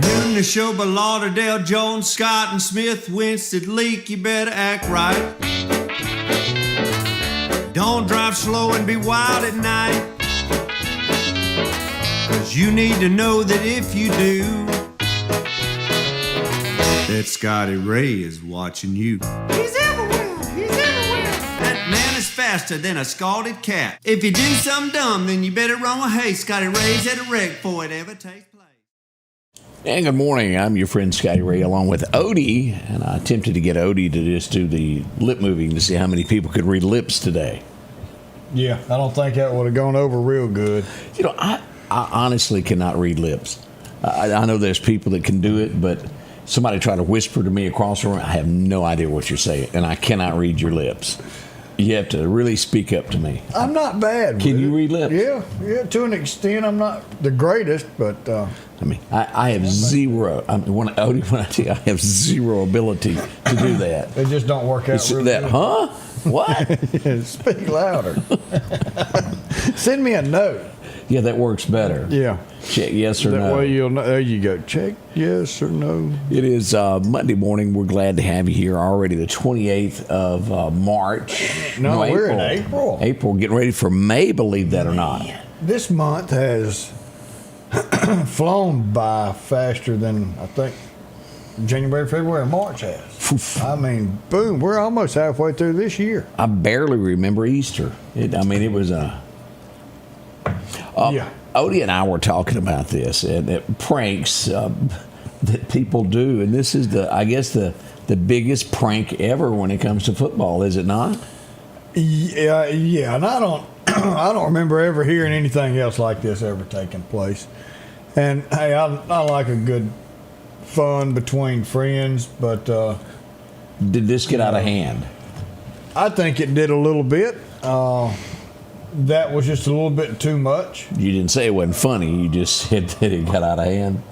Noon the show by Lauderdale, Jones, Scott, and Smith, Winston, Leake, you better act right. Don't drive slow and be wild at night, 'cause you need to know that if you do, that Scotty Ray is watching you. He's everywhere, he's everywhere. That man is faster than a scalded cat. If you do something dumb, then you better run with haste. Scotty Ray's at a wreck before it ever takes place. And good morning. I'm your friend Scotty Ray along with Odie, and I attempted to get Odie to just do the lip moving to see how many people could read lips today. Yeah, I don't think that would have gone over real good. You know, I honestly cannot read lips. I know there's people that can do it, but somebody try to whisper to me across the room, I have no idea what you're saying, and I cannot read your lips. You have to really speak up to me. I'm not bad. Can you read lips? Yeah, to an extent. I'm not the greatest, but I mean, I have zero. When I tell you, I have zero ability to do that. They just don't work out. Real That, good. huh? What? Speak louder. Send me a note. Yeah, that works better. Yeah. Check yes or That no. way you'll know. There you go. Check yes or no. It is Monday morning. We're glad to have you here already, the 28th of March. No, we're in April. April, getting ready for May, believe that or not. This month has flown by faster than I think January, February, and March has. I mean, boom, we're almost halfway through this year. I barely remember Easter. It was a... Yeah. Odie and I were talking about this and pranks that people do, and this is I guess the biggest prank ever when it comes to football, is it not? Yeah, and I don't remember ever hearing anything else like this ever taking place. And hey, I like a good fun between friends, but Did this get out of hand? I think it did a little bit. That was just a little bit too much. You didn't say it wasn't funny. You just said that it got out of hand.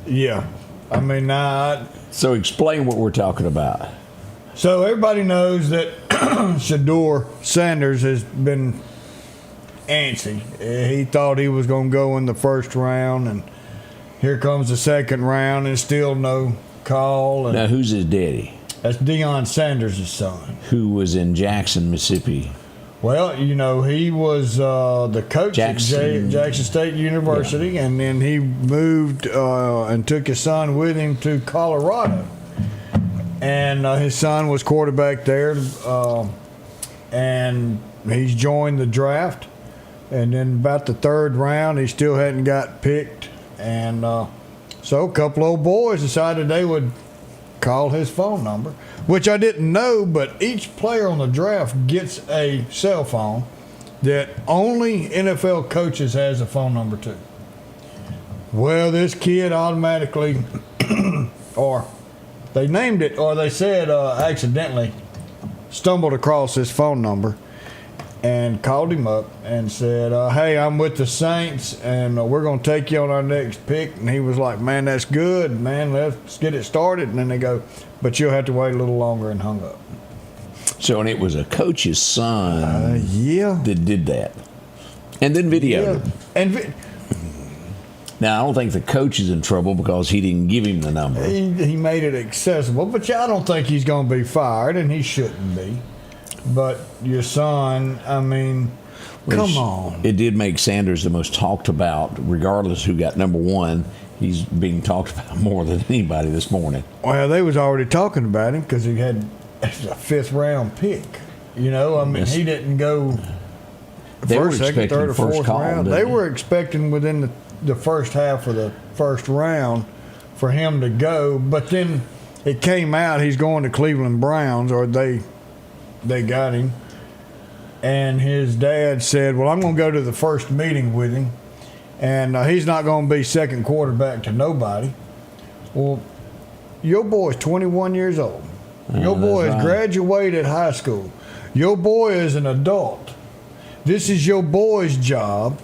Yeah, I mean, So explain what we're talking about. So everybody knows that Shadore Sanders has been antsy. He thought he was going to go in the first round, and here comes the second round, and still no call. And Now, who's his daddy? that's Deion Sanders' son. Who was in Jackson, Mississippi? Well, you know, he was the coach at Jackson State University, and then he moved and took his son with him to Colorado. And his son was quarterback there, and he's joined the draft. And then about the third round, he still hadn't got picked. And so a couple old boys decided they would call his phone number, which I didn't know, but each player on the draft gets a cell phone that only NFL coaches has a phone number to. Well, this kid automatically, or they named it, or they said accidentally, stumbled across his phone number and called him up and said, hey, I'm with the Saints, and we're going to take you on our next pick. And he was like, man, that's good, man. Let's get it started. And then they go, but you'll have to wait a little longer, and hung up. So, and it was a coach's son Yeah. that did that. And then videoed him. And Now, I don't think the coach is in trouble because he didn't give him the number. he made it accessible, but I don't think he's going to be fired, and he shouldn't be. But your son, I mean, come on. It did make Sanders the most talked about, regardless who got number one. He's being talked about more than anybody this morning. Well, they was already talking about him because he had a fifth-round pick. You know, I mean, Yes. he didn't go They were first, second, expecting third, or first fourth call, round. didn't They they? were expecting within the first half of the first round for him to go, but then it came out he's going to Cleveland Browns, or they got him. And his dad said, well, I'm going to go to the first meeting with him, and he's not going to be second quarterback to nobody. Well, your boy's 21 years old. Your boy has graduated high school. Your boy is an adult. This is your boy's job.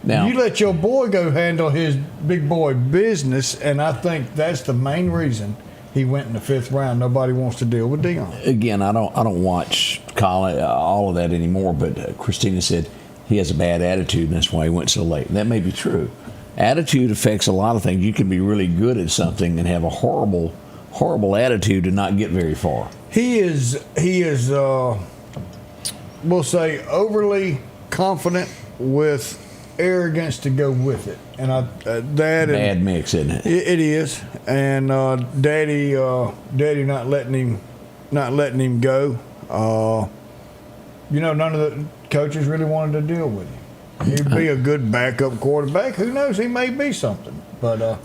Now, You let your boy go handle his big boy business, and I think that's the main reason he went in the fifth round. Nobody wants to deal with Deion. again, I don't watch all of that anymore. But Christina said he has a bad attitude, and that's why he went so late. And that may be true. Attitude affects a lot of things. You can be really good at something and have a horrible attitude and not get very far. He is we'll say overly confident with arrogance to go with it, and bad mix, isn't it? It is, and Daddy not letting him go. None of the coaches really wanted to deal with him. He'd be a good backup quarterback. Who knows? He may be something, but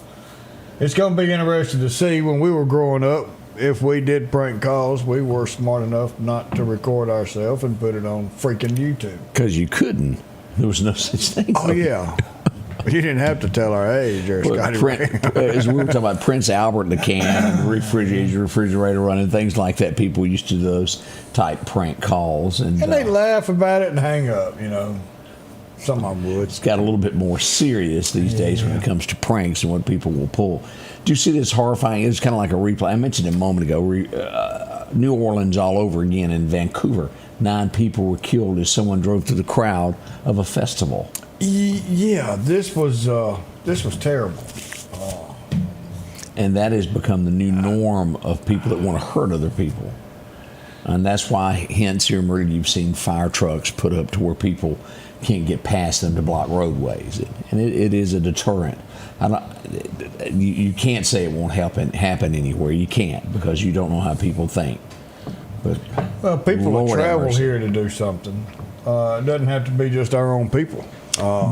it's going to be interesting to see. When we were growing up, if we did prank calls, we were smart enough not to record ourselves and put it on freaking YouTube. Because you couldn't. There was no such thing. Oh, yeah. You didn't have to tell our age or Scotty Ray. As we were talking about Prince Albert and the can and the refrigerator running, things like that, people used to do those type prank calls. And they laugh about it and hang up, Some of them would. It's got a little bit more serious these days when it comes to pranks and what people will pull. Do you see this horrifying? It's kind of like a replay. I mentioned it a moment ago. New Orleans all over again in Vancouver. 9 people were killed as someone drove through the crowd of a festival. Yeah, this was terrible. And that has become the new norm of people that want to hurt other people. And that's why, hence, here in Meridian, you've seen fire trucks put up to where people can't get past them to block roadways. And it is a deterrent. You can't say it won't happen anywhere. You can't, because you don't know how people think. But people will travel here to do something. It doesn't have to be just our own people.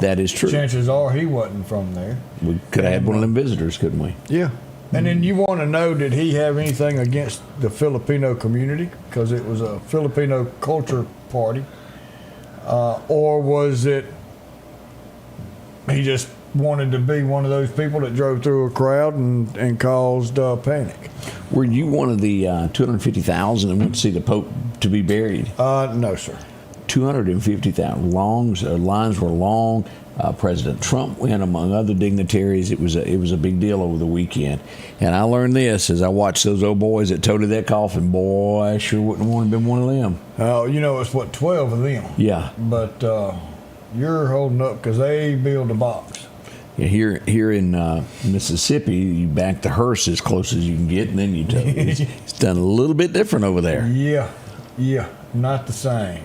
That is true. Chances are he wasn't from there. We could have had one of them visitors, couldn't we? Yeah. And then you want to know, did he have anything against the Filipino community? Because it was a Filipino culture party. Or was it he just wanted to be one of those people that drove through a crowd and caused panic? Were you one of the 250,000 that went to see the Pope to be buried? No, sir. 250,000. Lines were long. President Trump went, among other dignitaries. It was a big deal over the weekend. And I learned this as I watched those old boys that toted that coffin. Boy, I sure wouldn't want to have been one of them. It's 12 of them. Yeah. But you're holding up because they build a box. Yeah, here in Mississippi, you back the hearse as close as you can get, and then you tow. It's done a little bit different over there. Yeah, not the same.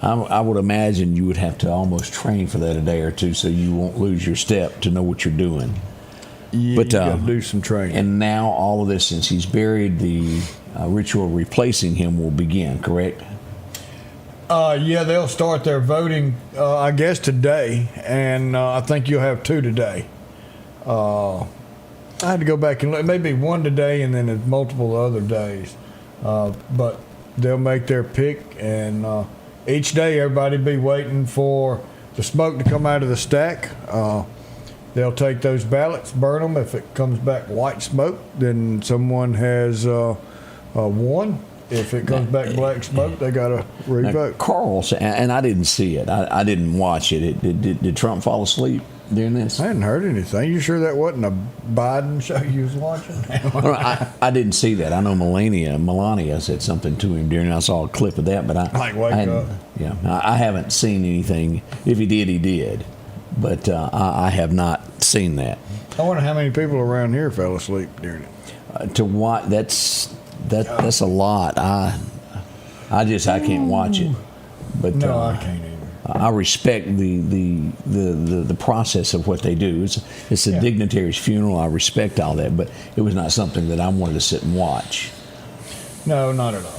I would imagine you would have to almost train for that a day or two so you won't lose your step to know what you're doing. Yeah, but you got to do some training. And now all of this, since he's buried, the ritual replacing him will begin, correct? Yeah, they'll start their voting, I guess, today, and I think you'll have 2 today. I had to go back and look. Maybe 1 today and then there's multiple other days. But they'll make their pick, and each day everybody be waiting for the smoke to come out of the stack. They'll take those ballots, burn them. If it comes back white smoke, then someone has won. If it comes back black smoke, they got to revote. Carl, and I didn't see it. I didn't watch it. Did Trump fall asleep during this? I hadn't heard anything. You sure that wasn't a Biden show you was watching? I didn't see that. I know Melania said something to him during. I saw a clip of that, but wake up. Yeah, I haven't seen anything. If he did, he did. But I have not seen that. I wonder how many people around here fell asleep during it. To watch, that's a lot. I can't watch it. But no, I can't either. I respect the process of what they do. It's a dignitary's funeral. I respect all that, but it was not something that I wanted to sit and watch. No, not at all.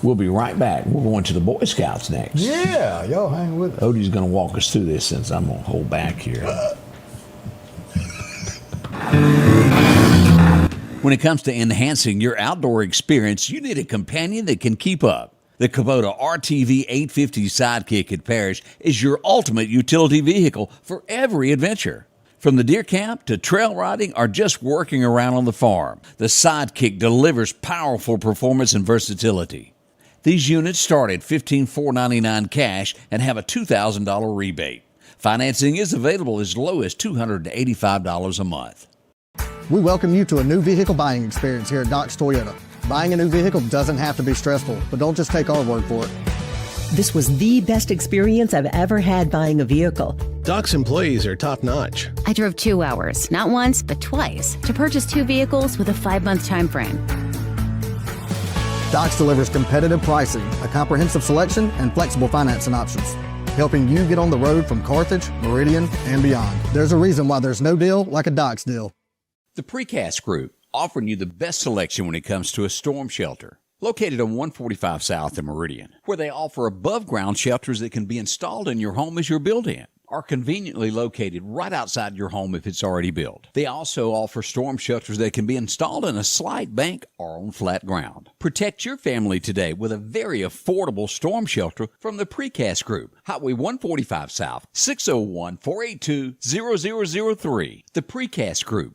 We'll be right back. We're going to the Boy Scouts next. Yeah, y'all hang with us. Odie's going to walk us through this since I'm going to hold back here. When it comes to enhancing your outdoor experience, you need a companion that can keep up. The Kubota RTV 850 Sidekick at Parrish is your ultimate utility vehicle for every adventure. From the deer camp to trail riding or just working around on the farm, the Sidekick delivers powerful performance and versatility. These units start at $15,499 cash and have a $2,000 rebate. Financing is available as low as $285 a month. We welcome you to a new vehicle buying experience here at Doc's Toyota. Buying a new vehicle doesn't have to be stressful, but don't just take our word for it. This was the best experience I've ever had buying a vehicle. Doc's employees are top-notch. I drove 2 hours, not once, but twice, to purchase 2 vehicles with a 5-month time frame. Doc's delivers competitive pricing, a comprehensive selection, and flexible financing options, helping you get on the road from Carthage, Meridian, and beyond. There's a reason why there's no deal like a Doc's deal. The Precast Group, offering you the best selection when it comes to a storm shelter. Located on 145 South in Meridian, where they offer above-ground shelters that can be installed in your home as you're built in, are conveniently located right outside your home if it's already built. They also offer storm shelters that can be installed in a slight bank or on flat ground. Protect your family today with a very affordable storm shelter from the Precast Group. Highway 145 South, 601-482-0003. The Precast Group.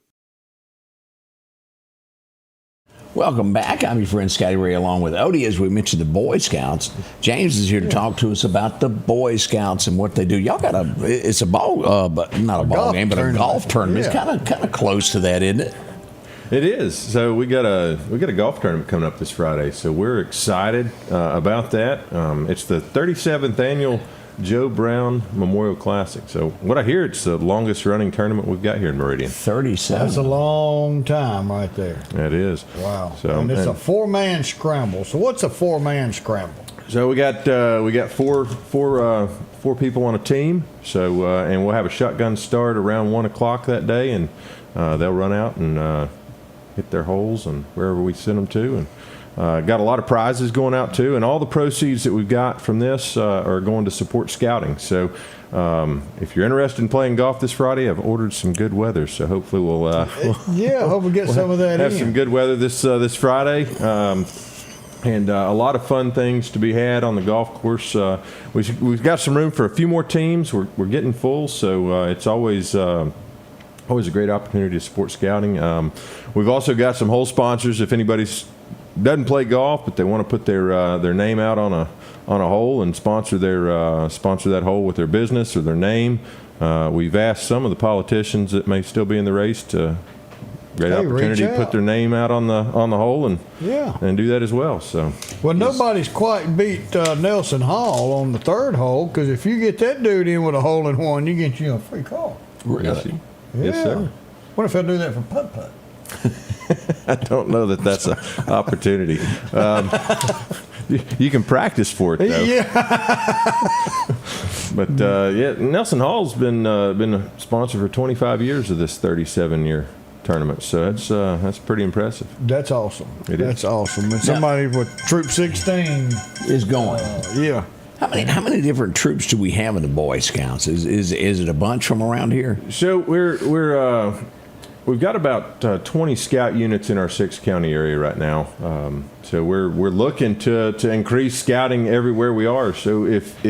Welcome back. I'm your friend Scotty Ray along with Odie as we mentioned the Boy Scouts. James is here to talk to us about the Boy Scouts and what they do. Y'all got it's a ball, but not a ball game, but a golf tournament. Yeah. It's kind of close to that, isn't it? It is. So we got a golf tournament coming up this Friday. So we're excited about that. It's the 37th annual Joe Brown Memorial Classic. So what I hear, it's the longest running tournament we've got here in Meridian. 37. That's a long time right there. That is. Wow. So, and it's a 4-man scramble. So what's a 4-man scramble? So we got four people on a team. So and we'll have a shotgun start around 1 o'clock that day, and they'll run out and hit their holes and wherever we send them to, and got a lot of prizes going out too, and all the proceeds that we've got from this are going to support scouting. So if you're interested in playing golf this Friday, I've ordered some good weather, so hopefully we'll hope we get some of that have in. some good weather this Friday. And a lot of fun things to be had on the golf course. We've got some room for a few more teams. We're getting full, so it's always a great opportunity to support scouting. We've also got some hole sponsors. If anybody's doesn't play golf, but they want to put their name out on a hole and sponsor that hole with their business or their name. We've asked some of the politicians that may still be in the race to opportunity to put their name out on the hole and do that as well. So nobody's quite beat Nelson Hall on the 3rd hole, because if you get that dude in with a hole in one, you get a free call. Really? Yes, sir. What if I do that for putt-putt? I don't know that that's an opportunity. You can practice for it, though. Yeah. But Nelson Hall's been a sponsor for 25 years of this 37-year tournament, so that's pretty impressive. That's awesome. That's awesome. And somebody with Troop 16 is going. Yeah. How many different troops do we have in the Boy Scouts? Is it a bunch from around here? So we've got about 20 scout units in our 6-county area right now. So we're looking to increase scouting everywhere we are. So if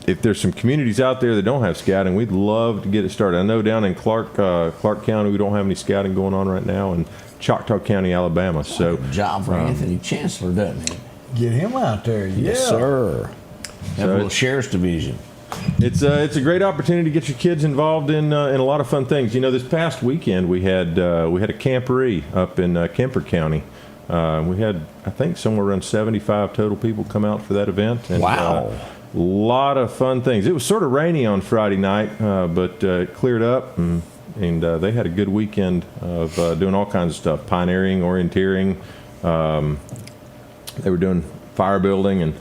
there's some communities out there that don't have scouting, we'd love to get it started. I know down in Clark County we don't have any scouting going on right now, and Choctaw County, Alabama. So job for Anthony Chancellor, doesn't it? Get him out there. Yes, sir. Have a little sheriff's division. It's a great opportunity to get your kids involved in a lot of fun things. You know, this past weekend we had a camporee up in Kemper County. We had, I think, somewhere around 75 total people come out for that event. And, wow. A lot of fun things. It was sort of rainy on Friday night, but it cleared up, and they had a good weekend of doing all kinds of stuff, pioneering, orienteering. They were doing fire building and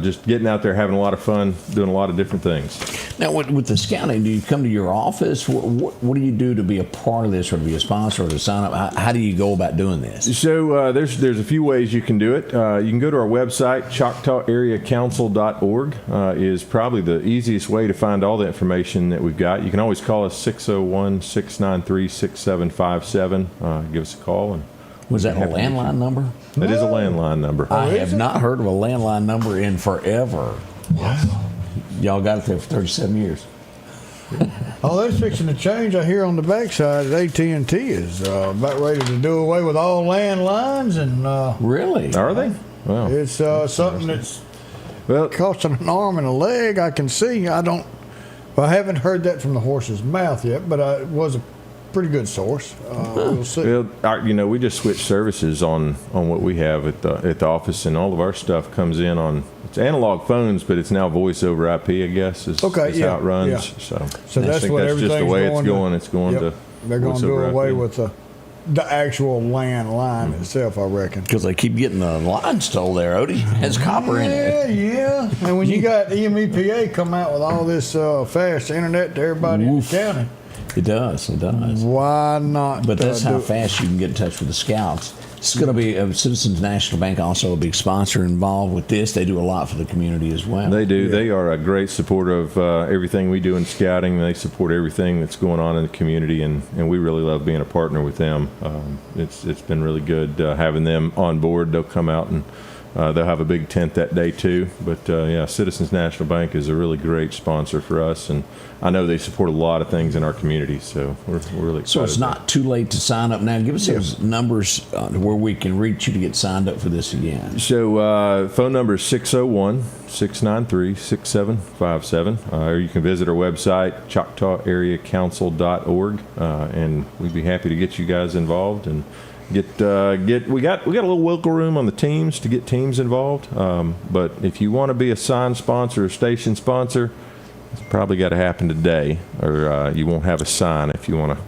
just getting out there, having a lot of fun, doing a lot of different things. Now, with the scouting, do you come to your office? What do you do to be a part of this, or to be a sponsor, or to sign up? How do you go about doing this? So there's a few ways you can do it. You can go to our website, ChoctawAreaCouncil.org is probably the easiest way to find all the information that we've got. You can always call us 601-693-6757. Give us a call. And was that a landline number? That is a landline number. I have not heard of a landline number in forever. Wow. Y'all got it there for 37 years. Oh, they're fixing to change. I hear on the backside that AT&T is about ready to do away with all landlines. And really? Are they? Wow. It's something that's costing an arm and a leg. I can see. I haven't heard that from the horse's mouth yet, but it was a pretty good source. We'll see. Well, we just switched services on what we have at the office, and all of our stuff comes in on it's analog phones, but it's now voice over IP. I guess is how it runs. Yeah. So that's what that's just the way it's going. It's going yep. to. They're going to do away with the actual LAN line itself, I reckon. Because they keep getting the line stole there, Odie. It has copper in it. Yeah. And when you got EMEPA come out with all this fast internet to everybody in the county. It does. Why not? But that's how fast you can get in touch with the Scouts. It's going to be Citizens National Bank, also a big sponsor involved with this. They do a lot for the community as well. They do. Yeah. They are a great supporter of everything we do in scouting. They support everything that's going on in the community, and we really love being a partner with them. It's been really good having them on board. They'll come out and they'll have a big tent that day too. But Citizens National Bank is a really great sponsor for us, and I know they support a lot of things in our community, so we're really excited. So it's not too late to sign up now. Give us those numbers where we can reach you to get signed up for this again. So phone number is 601-693-6757, or you can visit our website, ChoctawAreaCouncil.org, and we'd be happy to get you guys involved and we got a little wiggle room on the teams to get teams involved. But if you want to be a signed sponsor or station sponsor, it's probably got to happen today, or you won't have a sign if you want to.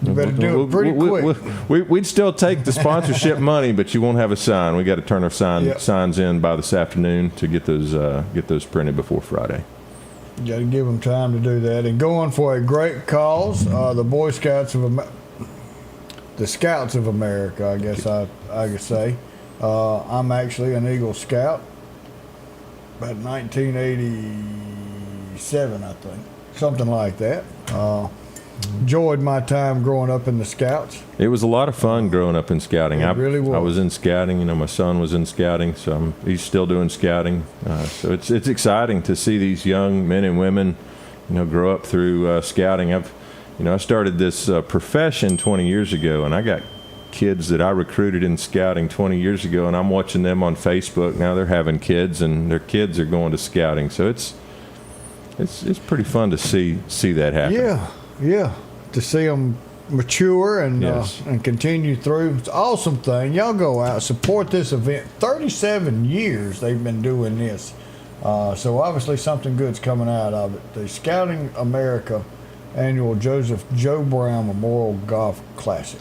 You better do it pretty quick. We'd still take the sponsorship money, but you won't have a sign. We got to turn our signs in by this afternoon to get those printed before Friday. You got to give them time to do that. And going for a great cause, the Boy Scouts of America. The Scouts of America, I guess I could say. I'm actually an Eagle Scout. About 1987, I think. Something like that. Enjoyed my time growing up in the Scouts. It was a lot of fun growing up in scouting. It really was. I was in scouting. My son was in scouting, so he's still doing scouting. So it's exciting to see these young men and women, grow up through scouting. I started this profession 20 years ago, and I got kids that I recruited in scouting 20 years ago, and I'm watching them on Facebook. Now they're having kids, and their kids are going to scouting. So it's pretty fun to see that happen. Yeah. To see them mature and continue through. It's an awesome thing. Y'all go out, support this event. 37 years they've been doing this. So obviously something good's coming out of it. The Scouting America Annual Joseph Joe Brown Memorial Golf Classic.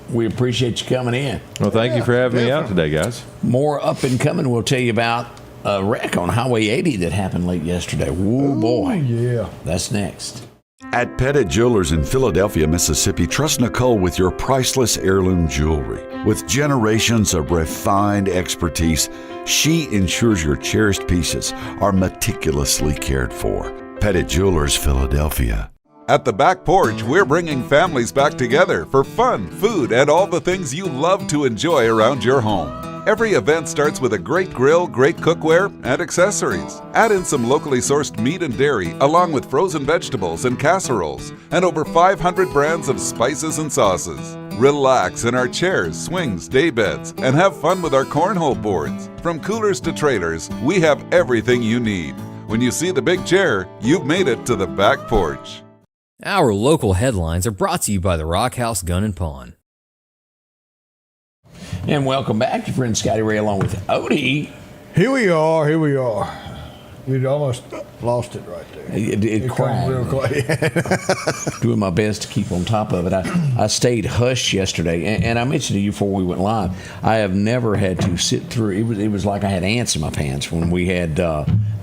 We appreciate you coming in. Well, thank you for having me out today, guys. More up and coming. We'll tell you about a wreck on Highway 80 that happened late yesterday. Woo, boy. Yeah. That's next. At Pettit Jewelers in Philadelphia, Mississippi, trust Nicole with your priceless heirloom jewelry. With generations of refined expertise, she ensures your cherished pieces are meticulously cared for. Pettit Jewelers, Philadelphia. At the Back Porch, we're bringing families back together for fun, food, and all the things you love to enjoy around your home. Every event starts with a great grill, great cookware, and accessories. Add in some locally sourced meat and dairy, along with frozen vegetables and casseroles, and over 500 brands of spices and sauces. Relax in our chairs, swings, daybeds, and have fun with our cornhole boards. From coolers to trailers, we have everything you need. When you see the big chair, you've made it to the Back Porch. Our local headlines are brought to you by the Rock House Gun and Pawn. And welcome back, your friend Scotty Ray along with Odie. Here we are. You almost lost it right there. It cried. Real close. Doing my best to keep on top of it. I stayed hushed yesterday, and I mentioned to you before we went live, I have never had to sit through. It was like I had ants in my pants when we had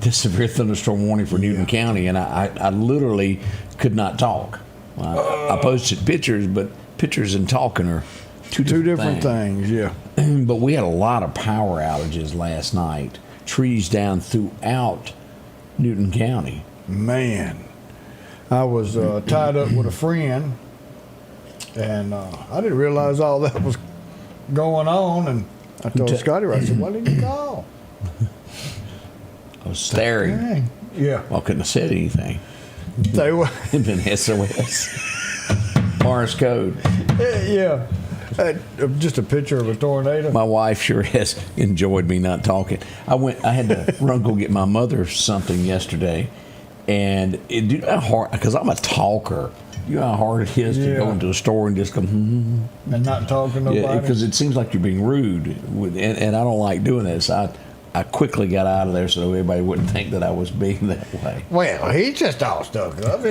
this severe thunderstorm warning for Newton County, and I literally could not talk. I posted pictures, but pictures and talking are two different things. Yeah. But we had a lot of power outages last night. Trees down throughout Newton County. Man, I was tied up with a friend, and I didn't realize all that was going on. And I told Scotty, I said, "Why didn't you call?" I was staring. Dang. Yeah. Well, I couldn't have said anything. They were. It'd been SOS. Morse code. Yeah. Just a picture of a tornado. My wife sure has enjoyed me not talking. I had to run go get my mother something yesterday, and it did hard because I'm a talker. You know how hard it is to go into a store and just go, and not talk to nobody? Yeah, because it seems like you're being rude, and I don't like doing that. So I quickly got out of there so everybody wouldn't think that I was being that way. Well, he's just all stuck up.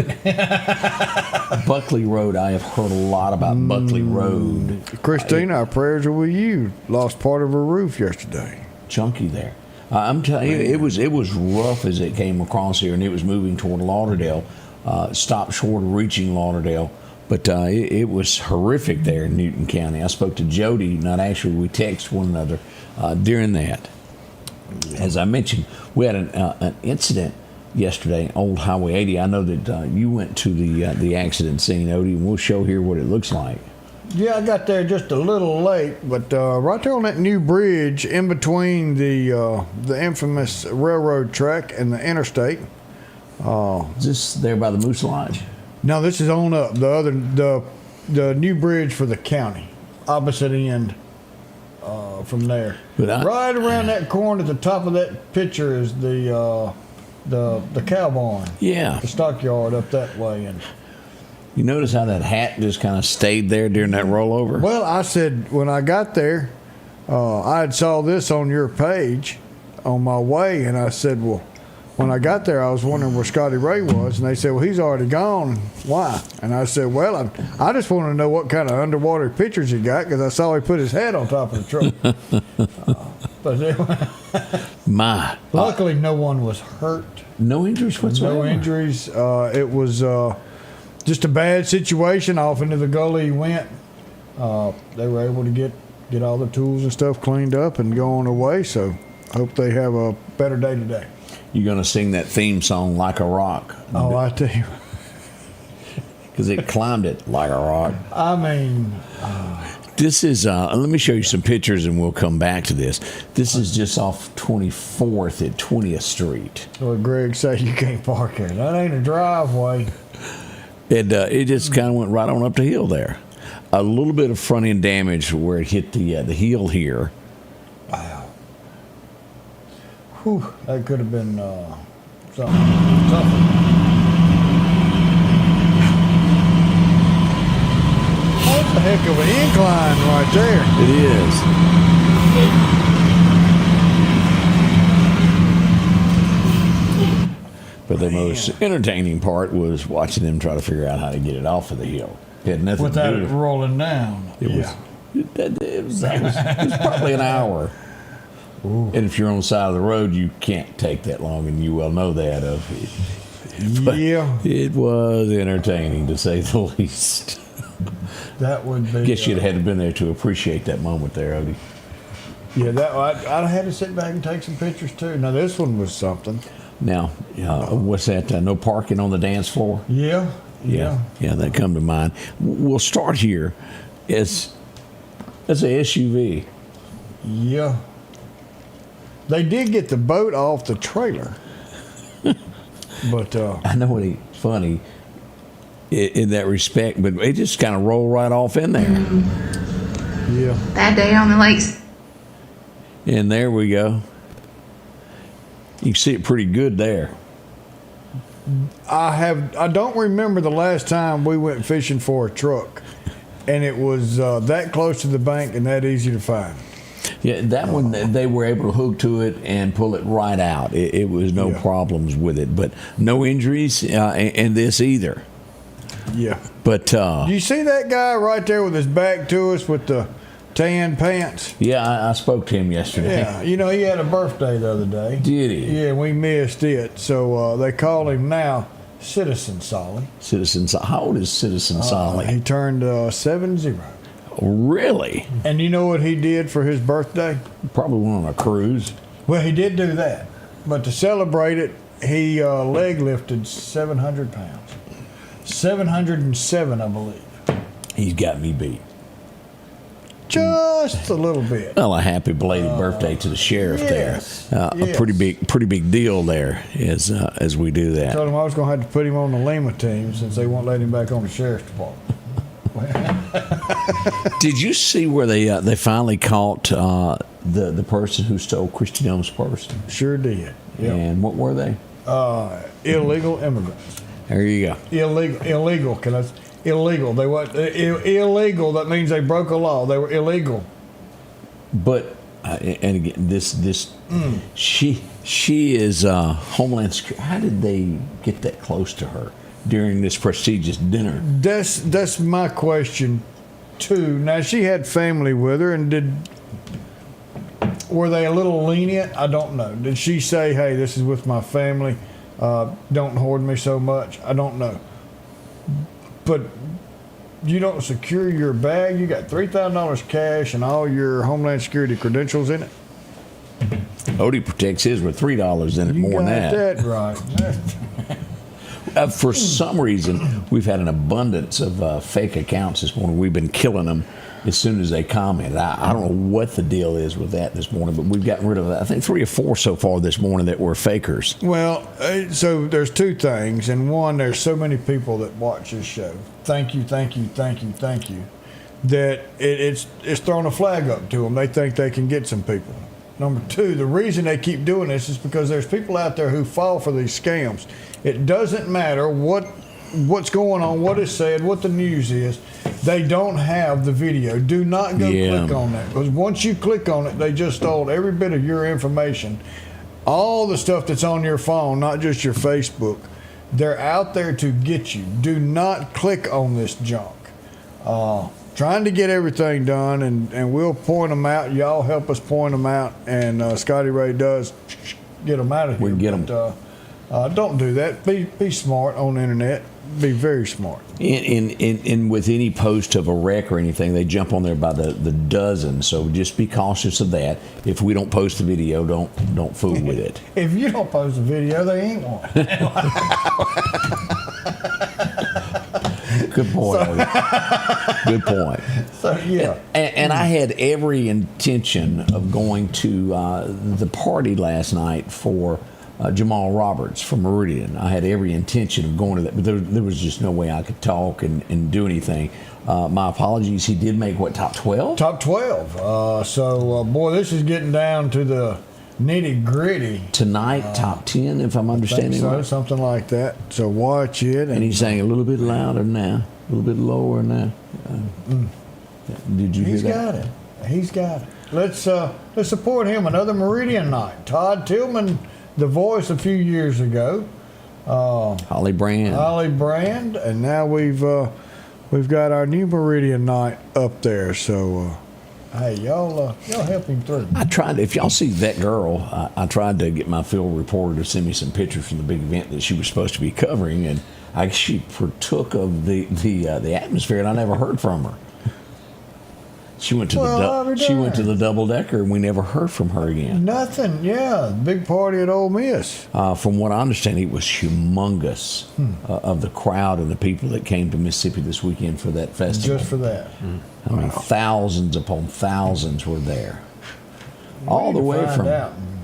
Buckley Road, I have heard a lot about Buckley Road. Christina, our prayers are with you. Lost part of her roof yesterday. Chunky there. I'm telling you, it was rough as it came across here, and it was moving toward Lauderdale. Stopped short of reaching Lauderdale, but it was horrific there in Newton County. I spoke to Jody, not actually, we texted one another during that. As I mentioned, we had an incident yesterday, Old Highway 80. I know that you went to the accident scene, Odie, and we'll show here what it looks like. Yeah, I got there just a little late, but right there on that new bridge in between the infamous railroad track and the interstate. Is this there by the Moose Lodge? No, this is on up the new bridge for the county, opposite end from there. Right around that corner at the top of that picture is the cow barn. Yeah, the stockyard up that way. And you notice how that hat just kind of stayed there during that rollover? Well, I said when I got there, I had saw this on your page on my way, and I said, well, when I got there, I was wondering where Scotty Ray was, and they said, well, he's already gone. Why? And I said, well, I just want to know what kind of underwater pictures he got, because I saw he put his head on top of the truck. But anyway, luckily, no one was hurt. No injuries whatsoever? No injuries. It was just a bad situation. Off into the gully he went. They were able to get all the tools and stuff cleaned up and go on their way, so I hope they have a better day today. You're going to sing that theme song, Like a Rock. Oh, I tell you. Because it climbed it like a rock. I mean... This is, let me show you some pictures and we'll come back to this. This is just off 24th at 20th Street. What Greg say, you can't park here. That ain't a driveway. It just kind of went right on up the hill there. A little bit of front end damage where it hit the hill here. Wow. Whew, that could have been something tough. That's a heck of an incline right there. It is. But the most entertaining part was watching them try to figure out how to get it off of the hill. It had nothing without to do it rolling down. It was probably an hour. Ooh. And if you're on the side of the road, you can't take that long, and you well know that. But yeah. It was entertaining, to say the least. That would be... I guess you'd have had to been there to appreciate that moment there, Odie. Yeah, I had to sit back and take some pictures, too. Now, this one was something. Now, what's that? No parking on the dance floor? Yeah, that come to mind. We'll start here. It's a SUV. Yeah. They did get the boat off the trailer. But I know it's funny in that respect, but it just kind of rolled right off in there. Yeah. Bad day on the lakes. And there we go. You can see it pretty good there. I don't remember the last time we went fishing for a truck, and it was that close to the bank and that easy to find. Yeah, that one, they were able to hook to it and pull it right out. It was no problems with it, but no injuries in this either. Yeah. But you see that guy right there with his back to us with the tan pants? Yeah, I spoke to him yesterday. Yeah, he had a birthday the other day. Did he? Yeah, we missed it. So they call him now Citizen Solly. How old is Citizen Solly? He turned 70. Really? And you know what he did for his birthday? Probably went on a cruise. Well, he did do that. But to celebrate it, he leg lifted 700 pounds. 707, I believe. He's got me beat. Just a little bit. Well, a happy belated birthday to the sheriff there. A pretty big deal there as we do that. I told him I was going to have to put him on the Lima team since they won't let him back on the sheriff's department. Did you see where they finally caught the person who stole Christy Dome's purse? Sure did. Yep. And what were they? Illegal immigrants. There you go. Illegal. Illegal. They what? Illegal. That means they broke a law. They were illegal. But and again, she is Homeland Security. How did they get that close to her during this prestigious dinner? That's my question too. Now she had family with her, and were they a little lenient? I don't know. Did she say, "Hey, this is with my family. Don't hoard me so much"? I don't know. But you don't secure your bag. You got $3,000 cash and all your Homeland Security credentials in it. Odie protects his with $3 in it, more than that. You got that right. For some reason, we've had an abundance of fake accounts this morning. We've been killing them as soon as they comment. I don't know what the deal is with that this morning, but we've gotten rid of, I think, 3 or 4 so far this morning that were fakers. Well, so there's 2 things. And one, there's so many people that watch this show. Thank you. That it's thrown a flag up to them. They think they can get some people. Number 2, the reason they keep doing this is because there's people out there who fall for these scams. It doesn't matter what's going on, what is said, what the news is. They don't have the video. Do not go click on that, because once you click on it, they just stole every bit of your information. All the stuff that's on your phone, not just your Facebook. They're out there to get you. Do not click on this junk. Trying to get everything done, and we'll point them out. Y'all help us point them out, and Scotty Ray does get them out of here. We can get them. Don't do that. Be smart on the internet. Be very smart. In with any post of a wreck or anything, they jump on there by the dozen. So just be cautious of that. If we don't post the video, don't fool with it. If you don't post the video, they ain't one. Good point. Good point. So yeah. And I had every intention of going to the party last night for Jamal Roberts from Meridian. I had every intention of going to that, but there was just no way I could talk and do anything. My apologies. He did make top 12? Top 12. So boy, this is getting down to the nitty gritty. Tonight, top 10, if I'm understanding right. Something like that. So watch it. And he's saying a little bit louder now, a little bit lower now. Did you hear that? He's got it. Let's support him. Another Meridian night. Todd Tillman, the voice a few years ago. Holly Brand, and now we've got our new Meridian night up there. So, hey, y'all help him through. I tried. If y'all see that girl, I tried to get my field reporter to send me some pictures from the big event that she was supposed to be covering, and she partook of the atmosphere, and I never heard from her. She went to the double decker, and we never heard from her again. Nothing. Yeah, big party at Ole Miss. From what I understand, it was humongous of the crowd and the people that came to Mississippi this weekend for that festival. Just for that. I mean, thousands upon thousands were there, all the way from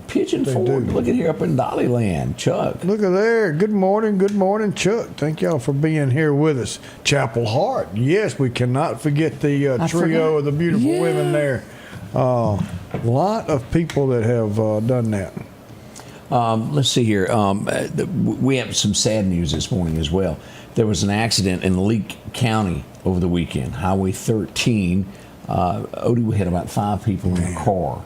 Pigeon Forge. Look at here up in Dollyland, Chuck. Look at there. Good morning, Chuck. Thank y'all for being here with us. Chapel Hart. Yes, we cannot forget the trio of the beautiful women there. A lot of people that have done that. Let's see here. We have some sad news this morning as well. There was an accident in Leake County over the weekend. Highway 13. Odie, we had about 5 people in a car.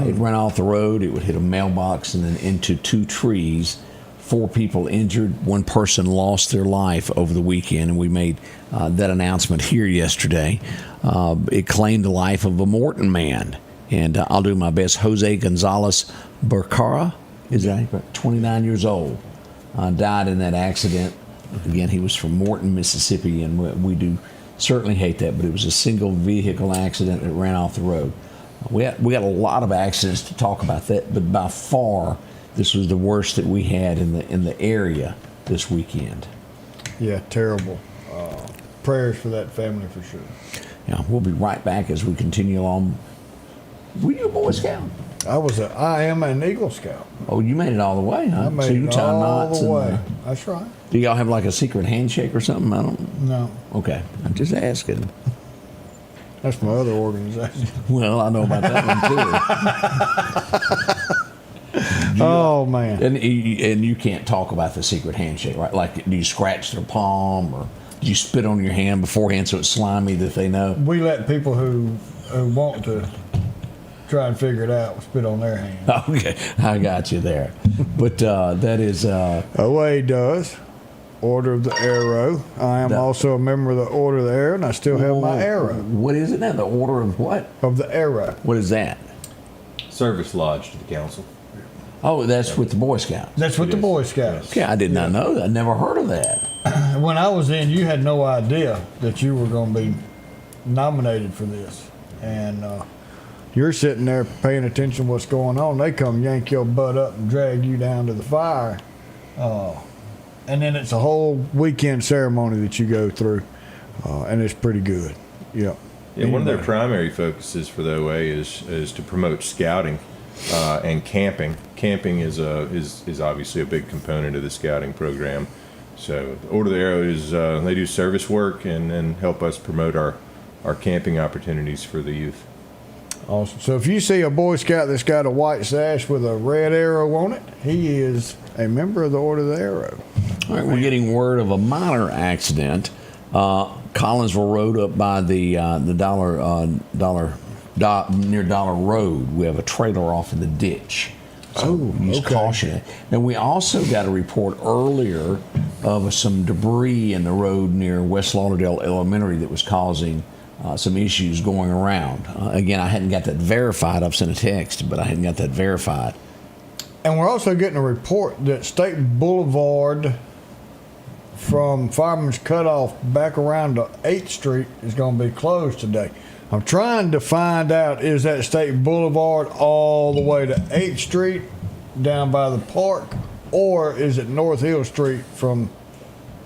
It ran off the road. It would hit a mailbox and then into 2 trees. 4 people injured. 1 person lost their life over the weekend, and we made that announcement here yesterday. It claimed the life of a Morton man, and I'll do my best. Jose Gonzalez Bercara, is that 29 years old, died in that accident. Again, he was from Morton, Mississippi, and we do certainly hate that, but it was a single vehicle accident that ran off the road. We got a lot of accidents to talk about that, but by far, this was the worst that we had in the area this weekend. Yeah, terrible. Prayers for that family for sure. Yeah, we'll be right back as we continue along. Were you a Boy Scout? I am an Eagle Scout. Oh, you made it all the way, huh? I made it all the way. That's right. Do y'all have like a secret handshake or something? No. Okay, I'm just asking. That's my other organization. Well, I know about that one Oh man! And you can't talk about the secret handshake, right? Like, do you scratch their palm, or do you spit on your hand beforehand so it's slimy that they know? We let people who want to try and figure it out spit on their hand. Okay, I got you there. But that is. OA does. Order of the Arrow. I am also a member of the Order of the Arrow, and I still have my arrow. What is it now? The Order of what? Of the Arrow. What is that? Service lodge to the council. Oh, that's with the Boy Scouts. That's with the Boy Scouts. Okay, I did not know that. I never heard of that. When I was in, you had no idea that you were going to be nominated for this. And you're sitting there paying attention to what's going on. They come yank your butt up and drag you down to the fire. And then it's a whole weekend ceremony that you go through. And it's pretty good. Yeah. Yeah, one of their primary focuses for the OA is to promote scouting and camping. Camping is obviously a big component of the scouting program. So the Order of the Arrow is they do service work and help us promote our camping opportunities for the youth. Awesome. So if you see a Boy Scout that's got a white sash with a red arrow on it, he is a member of the Order of the Arrow. All right, we're getting word of a minor accident. Collinsville Road up by the near Dollar Road. We have a trailer off in the ditch. So use caution. Now, we also got a report earlier of some debris in the road near West Lauderdale Elementary that was causing some issues going around. Again, I hadn't got that verified. I've sent a text, but I hadn't got that verified. And we're also getting a report that State Boulevard from Fireman's Cutoff back around to 8th Street is going to be closed today. I'm trying to find out, is that State Boulevard all the way to 8th Street down by the park, or is it North Hill Street from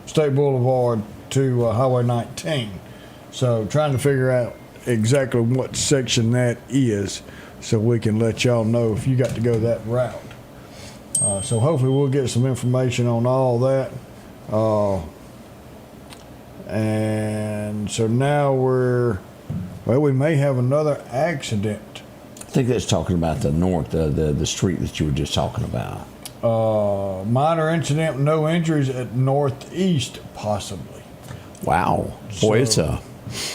State Boulevard to Highway 19? So trying to figure out exactly what section that is so we can let y'all know if you got to go that route. So hopefully we'll get some information on all that. And so now we may have another accident. I think that's talking about the north, the street that you were just talking about. Minor incident, no injuries at Northeast, possibly. Wow. Boy, it's a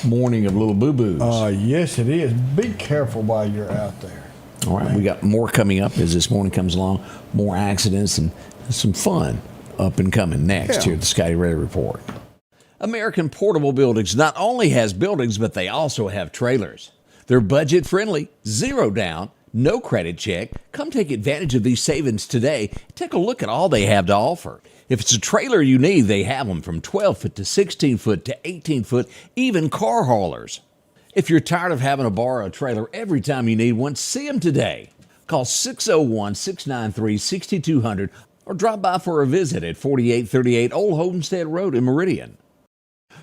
morning of little boo-boos. Yes, it is. Be careful while you're out there. All right, we got more coming up as this morning comes along. More accidents and some fun up and coming next here at the Scotty Ray Report. American Portable Buildings not only has buildings, but they also have trailers. They're budget friendly, zero down, no credit check. Come take advantage of these savings today. Take a look at all they have to offer. If it's a trailer you need, they have them from 12 foot to 16 foot to 18 foot, even car haulers. If you're tired of having to borrow a trailer every time you need one, see them today. Call 601-693-6200 or drop by for a visit at 4838 Old Homestead Road in Meridian.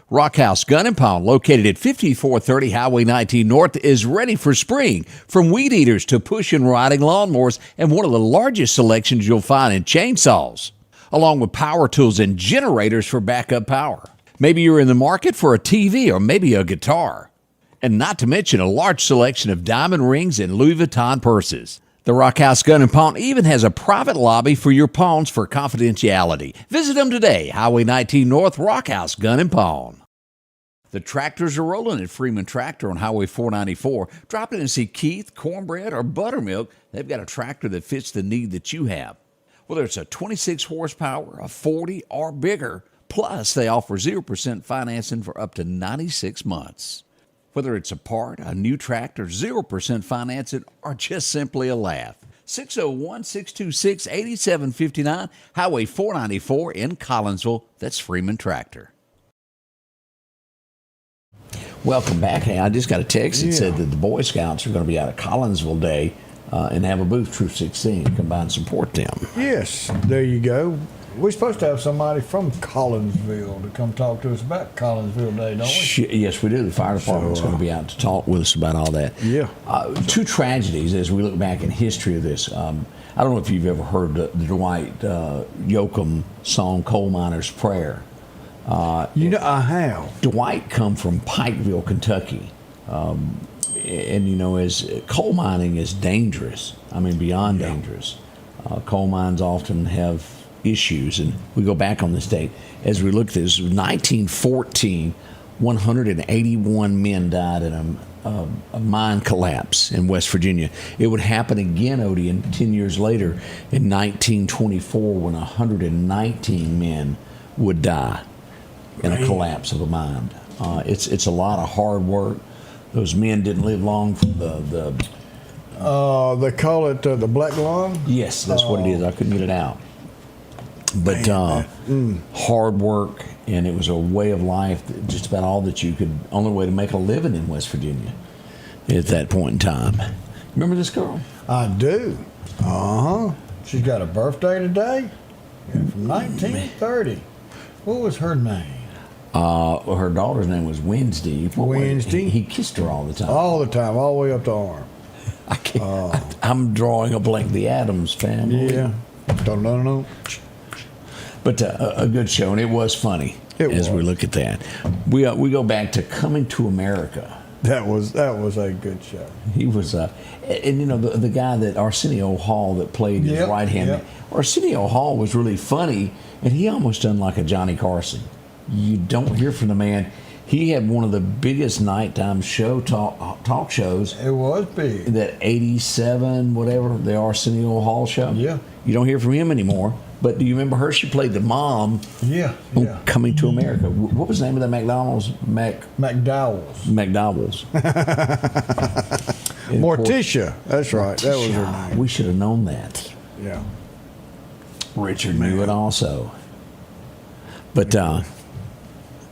Rockhouse Gun & Pound, located at 5430 Highway 19 North, is ready for spring. From weed eaters to push and riding lawnmowers, and one of the largest selections you'll find in chainsaws, along with power tools and generators for backup power. Maybe you're in the market for a TV or maybe a guitar. And not to mention a large selection of diamond rings and Louis Vuitton purses. The Rockhouse Gun & Pawn even has a private lobby for your pawns for confidentiality. Visit them today, Highway 19 North, Rockhouse Gun & Pawn. The tractors are rolling at Freeman Tractor on Highway 494. Drop in and see Keith, Cornbread, or Buttermilk. They've got a tractor that fits the need that you have. Whether it's a 26 horsepower, a 40, or bigger. Plus, they offer 0% financing for up to 96 months. Whether it's a part, a new tractor, 0% financing, or just simply a laugh. 601-626-8759, Highway 494 in Collinsville. That's Freeman Tractor. Welcome back. Hey, I just got a text that said that the Boy Scouts are going to be out at Collinsville Day and have a booth, Troop 16, come by and support them. Yes, there you go. We're supposed to have somebody from Collinsville to come talk to us about Collinsville Day, don't we? Yes, we do. The fire department's going to be out to talk with us about all that. Yeah. Two tragedies as we look back in history of this. I don't know if you've ever heard the Dwight Yoakam song, Coal Miner's Prayer. I have. Dwight come from Pikeville, Kentucky. And, as coal mining is dangerous. I mean, beyond dangerous. Coal mines often have issues, and we go back on this date. As we look at this, 1914, 181 men died in a mine collapse in West Virginia. It would happen again, Odeon, 10 years later in 1924 when 119 men would die in a collapse of a mine. It's a lot of hard work. Those men didn't live long for the they call it the black lung? Yes, that's what it is. I couldn't get it out. But hard work, and it was a way of life, just about all that you could, only way to make a living in West Virginia at that point in time. Remember this girl? I do. She's got a birthday today from 1930. What was her name? Well, her daughter's name was Wednesday. Wednesday? He kissed her all the time. All the time, all the way up the arm. I can't. I'm drawing a blank. The Addams Family. Yeah. No. But a good show, and it was funny as we look at that. We go back to Coming to America. That was a good show. He was, and you know, the guy that Arsenio Hall that played his right hand. Yep. Arsenio Hall was really funny, and he almost done like a Johnny Carson. You don't hear from the man. He had one of the biggest nighttime talk shows. It was big. That 87, whatever, the Arsenio Hall show. Yeah. You don't hear from him anymore. But do you remember her? She played the mom. Yeah. Coming to America. What was the name of that McDonald's? McDowell's. Morticia. That's right. That was her name. We should have known that. Yeah. Richard knew it also. But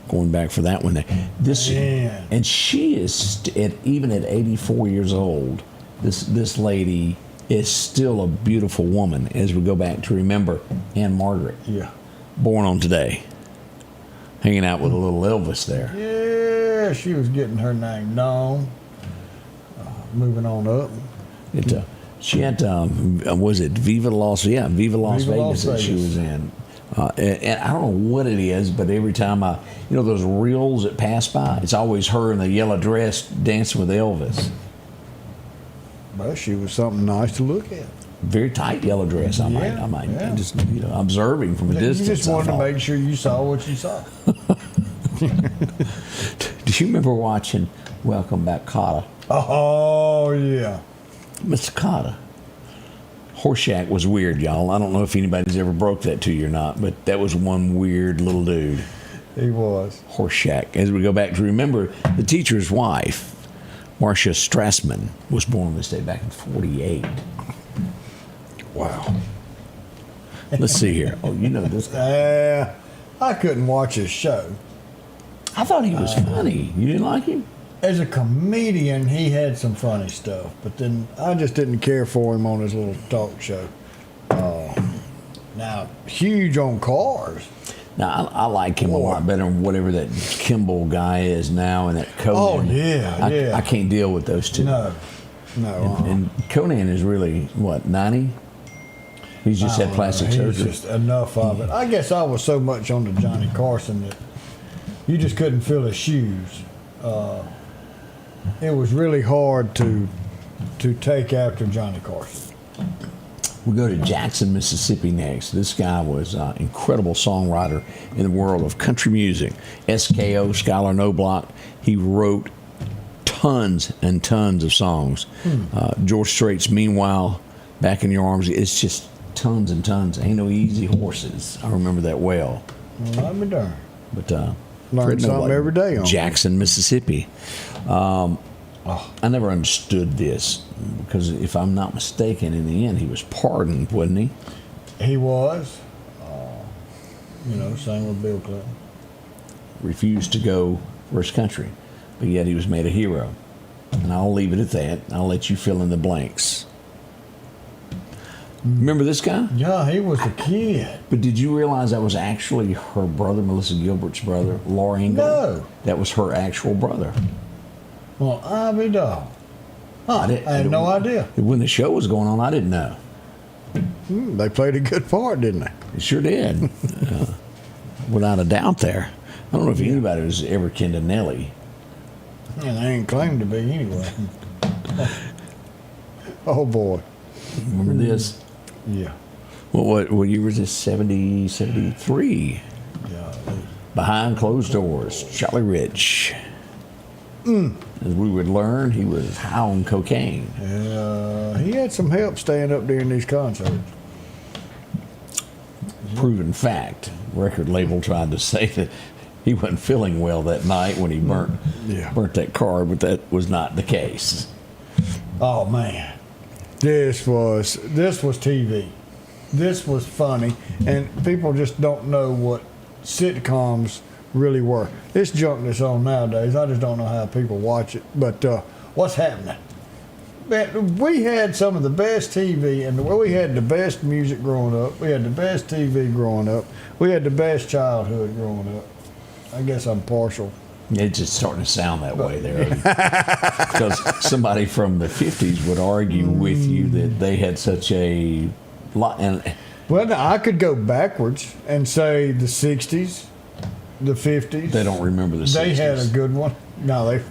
going back for that one, and she is even at 84 years old. This lady is still a beautiful woman. As we go back to remember Anne Margaret, born on today, hanging out with a little Elvis there. Yeah, she was getting her name known. Moving on up. She had was it Viva Las Vegas that she was in. And I don't know what it is, but every time those reels that pass by, it's always her in the yellow dress dancing with Elvis. Well, she was something nice to look at. Very tight yellow dress. I might just observing from a distance. You just wanted to make sure you saw what you saw. Do you remember watching Welcome Back, Kotter? Oh yeah, Mr. Kotter. Horseshack was weird, y'all. I don't know if anybody's ever broke that to you or not, but that was one weird little dude. He was. Horseshack. As we go back to remember, the teacher's wife, Marcia Strassman, was born this day back in 48. Wow. Let's see here. Oh, you know this guy. I couldn't watch his show. I thought he was funny. You didn't like him? As a comedian, he had some funny stuff, but then I just didn't care for him on his little talk show. Now, huge on cars. Now, I like him a lot better than whatever that Kimball guy is now and that Conan. Oh, yeah. I can't deal with those two. No. And Conan is really, what, 90? He's just had plastic surgery. Just enough of it. I guess I was so much on the Johnny Carson that you just couldn't fill his shoes. It was really hard to take after Johnny Carson. We go to Jackson, Mississippi next. This guy was an incredible songwriter in the world of country music. SKO, Skylar Knobloch. He wrote tons and tons of songs. George Strait's Meanwhile, Back in Your Arms. It's just tons and tons. Ain't No Easy Horses. I remember that well. Well, I'll be darned. But learn something every day on Jackson, Mississippi. I never understood this because if I'm not mistaken, in the end, he was pardoned, wasn't he? He was. Same with Bill Clinton. Refused to go for his country, but yet he was made a hero. And I'll leave it at that. I'll let you fill in the blanks. Remember this guy? Yeah, he was a kid. But did you realize that was actually her brother, Melissa Gilbert's brother, Laura Ingalls? No. That was her actual brother. Well, I'll be dog. I had no idea. When the show was going on, I didn't know. They played a good part, didn't they? They sure did. Without a doubt there. I don't know if anybody was ever kin to Nellie. Yeah, they ain't claimed to be anyway. Oh, boy. Remember this? Yeah. Well, what year was this? 70, 73. Yeah. Behind closed doors, Charlie Rich. As we would learn, he was high on cocaine. He had some help staying up during these concerts. Proven fact. Record label tried to say that he wasn't feeling well that night when he burnt that card, but that was not the case. Oh man, this was TV. This was funny, and people just don't know what sitcoms really were. This junk that's on nowadays, I just don't know how people watch it. But what's happening? Man, we had some of the best TV, and we had the best music growing up. We had the best TV growing up. We had the best childhood growing up. I guess I'm partial. It's just starting to sound that way there. Because somebody from the 50s would argue with you that they had such a lot. Well, I could go backwards and say the 60s, the 50s. They don't remember the 60s. They had a good one. No, it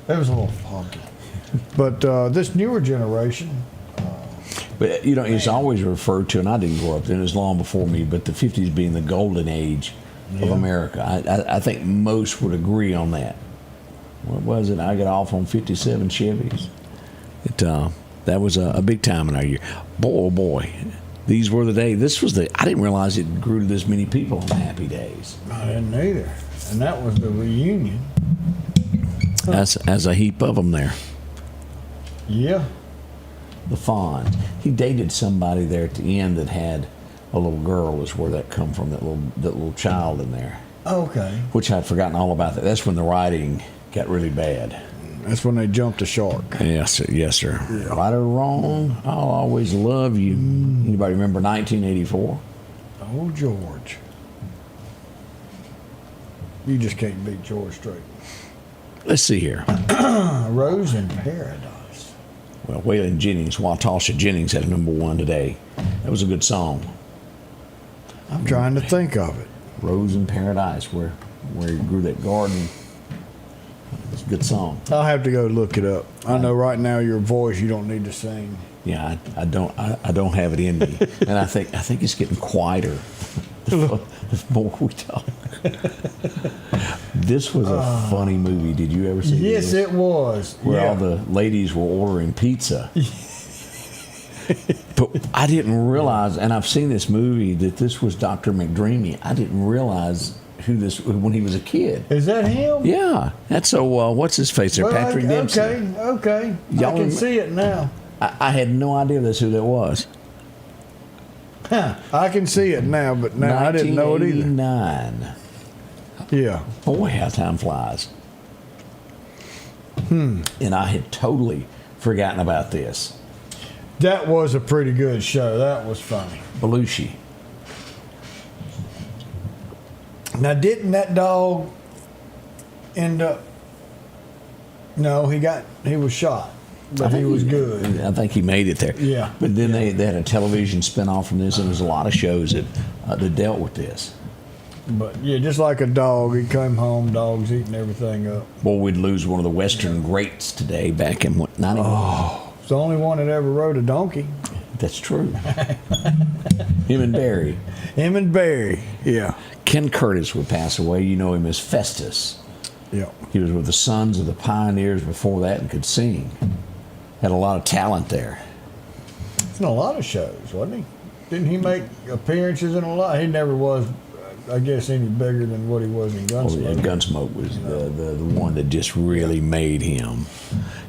was a little funky. But this newer generation. But, it's always referred to, and I didn't grow up then, it was long before me, but the 50s being the golden age of America. I think most would agree on that. What was it? I got off on 57 Chevys. That was a big time in our year. Boy, oh boy. These were the days. I didn't realize it grew to this many people on the Happy Days. I didn't either. And that was the reunion. As a heap of them there. Yeah. The Fonz. He dated somebody there at the end that had a little girl, is where that come from, that little child in there. Okay. Which I'd forgotten all about that. That's when the writing got really bad. That's when they jumped the shark. Yes, sir. Yeah. Right or wrong, I'll always love you. Anybody remember 1984? Oh, George. You just can't beat George Strait. Let's see here. Rose in Paradise. Well, Waylon Jennings, Watasha Jennings had a #1 today. That was a good song. I'm trying to think of it. Rose in Paradise, where he grew that garden. It's a good song. I'll have to go look it up. I know right now your voice, you don't need to sing. Yeah, I don't have it in me, and I think it's getting quieter the more we talk. This was a funny movie. Did you ever see this? Yes, it was. Where all the ladies were ordering pizza. But I didn't realize, and I've seen this movie, that this was Dr. McDreamy. I didn't realize when he was a kid. Is that him? Yeah. That's what's his face there? Patrick Dempsey. Okay. I can see it now. I had no idea that's who that was. I can see it now, but now I didn't know it either. 1989. Yeah. Boy, how time flies. And I had totally forgotten about this. That was a pretty good show. That was funny. Belushi. Now, didn't that dog end up? No, he was shot, but he was good. I think he made it there. Yeah. But then they had a television spinoff from this, and there was a lot of shows that dealt with this. But yeah, just like a dog, he came home, dogs eating everything up. Boy, we'd lose one of the Western greats today back in 91. Oh, it's the only one that ever rode a donkey. That's true. Him and Barry. Yeah. Ken Curtis would pass away. You know him as Festus. Yeah. He was with the Sons of the Pioneers before that and could sing. Had a lot of talent there. In a lot of shows, wasn't he? Didn't he make appearances in a lot? He never was, I guess, any bigger than what he was in Gunsmoke. Oh, yeah, Gunsmoke was the one that just really made him.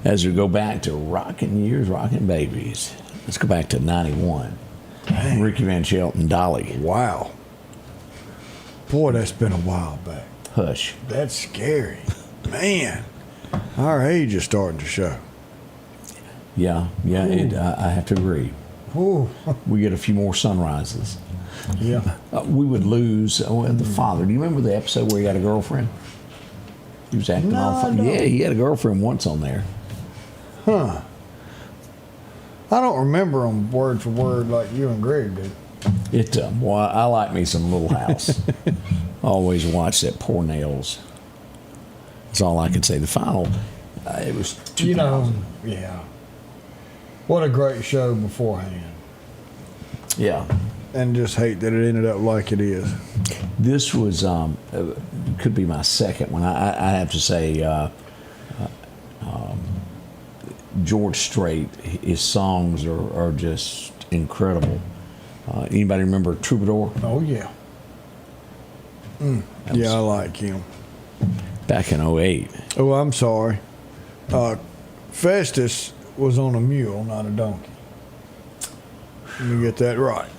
As we go back to Rockin' Years, Rockin' Babies, let's go back to 91. Dang. Ricky Van Shelton, Dolly. Wow. Boy, that's been a while back. Hush. That's scary. Man, our age is starting to show. Yeah, I have to agree. Ooh. We get a few more sunrises. Yeah. We would lose the father. Do you remember the episode where he had a girlfriend? He was acting all fun. Yeah, he had a girlfriend once on there. Huh. I don't remember them word for word like you and Greg did. Boy, I like me some Little House. Always watch that Poor Nails. That's all I can say. The final, it was 2000. Yeah. What a great show beforehand. Yeah. And just hate that it ended up like it is. This was could be my second one. I have to say, George Strait. His songs are just incredible. Anybody remember Troubadour? Oh yeah. Yeah, I like him. Back in 08. Oh, I'm sorry. Festus was on a mule, not a donkey. Let me get that right.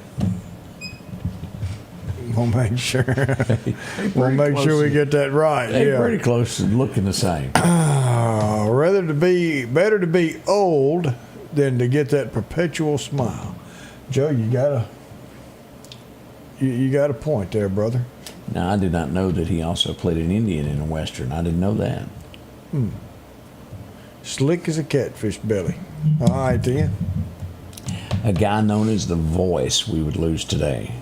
We'll make sure. We'll make sure we get that right. They're yeah. pretty close to looking the same. Better to be old than to get that perpetual smile. Joe, you got a point there, brother. Now, I did not know that he also played an Indian in a Western. I didn't know that. Slick as a catfish belly. All right, then. A guy known as The Voice we would lose today.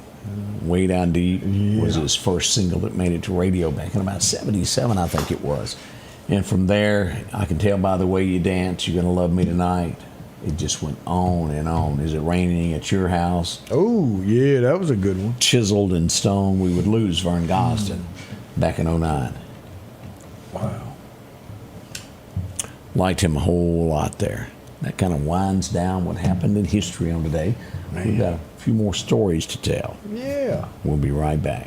Way Down Deep was his first single that made it to radio back in about 77, I think it was. And from there, I can tell by the way you dance, You're Gonna Love Me Tonight. It just went on and on. Is It Raining at Your House? Oh, yeah, that was a good one. Chiseled in Stone, we would lose Vern Gosden back in 09. Wow. Liked him a whole lot there. That kind of winds down what happened in history on today. We've got a few more stories to tell. Yeah. We'll be right back.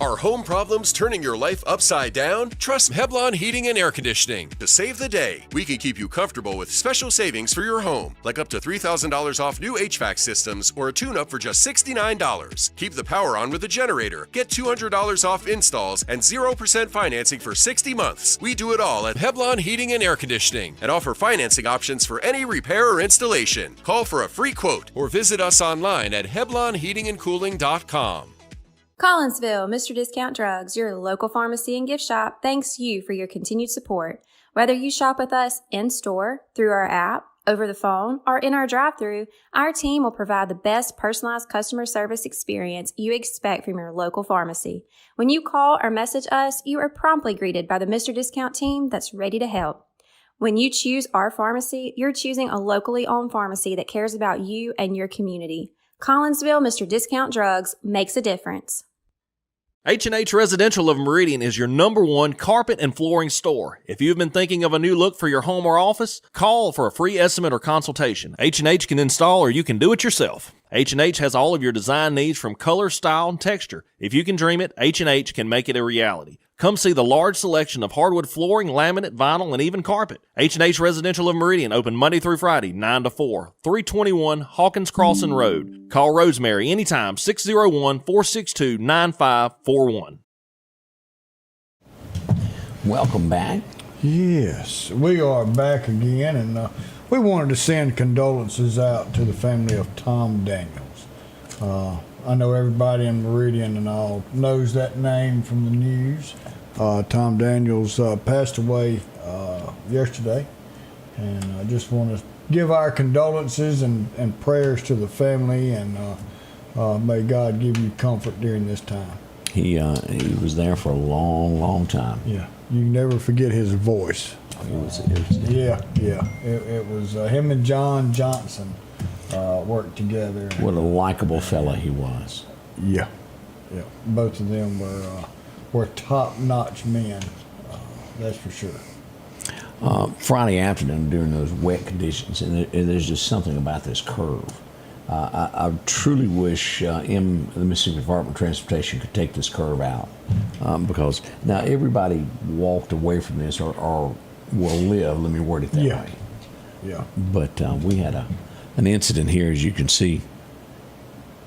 Are home problems turning your life upside down? Trust Heblon Heating and Air Conditioning to save the day. We can keep you comfortable with special savings for your home, like up to $3,000 off new HVAC systems or a tune-up for just $69. Keep the power on with a generator. Get $200 off installs and 0% financing for 60 months. We do it all at Heblon Heating and Air Conditioning and offer financing options for any repair or installation. Call for a free quote or visit us online at HeblonHeatingandCooling.com. Collinsville, Mr. Discount Drugs, your local pharmacy and gift shop, thanks you for your continued support. Whether you shop with us in-store, through our app, over the phone, or in our drive-thru, our team will provide the best personalized customer service experience you expect from your local pharmacy. When you call or message us, you are promptly greeted by the Mr. Discount team that's ready to help. When you choose our pharmacy, you're choosing a locally owned pharmacy that cares about you and your community. Collinsville, Mr. Discount Drugs makes a difference. H&H Residential of Meridian is your #1 carpet and flooring store. If you've been thinking of a new look for your home or office, call for a free estimate or consultation. H&H can install or you can do it yourself. H&H has all of your design needs from color, style, and texture. If you can dream it, H&H can make it a reality. Come see the large selection of hardwood flooring, laminate, vinyl, and even carpet. H&H Residential of Meridian, open Monday through Friday, 9 to 4, 321 Hawkins Crossing Road. Call Rosemary anytime, 601-462-9541. Welcome back. Yes, we are back again, and we wanted to send condolences out to the family of Tom Daniels. I know everybody in Meridian and all knows that name from the news. Tom Daniels passed away yesterday, and I just want to give our condolences and prayers to the family, and may God give you comfort during this time. He was there for a long, long time. Yeah, you never forget his voice. It was him and John Johnson worked together. What a likable fella he was. Yeah. Both of them were top-notch men. That's for sure. Friday afternoon during those wet conditions, and there's just something about this curve. I truly wish the Mississippi Department of Transportation could take this curve out, because now everybody walked away from this or will live. Let me word it that way. Yeah. But we had an incident here, as you can see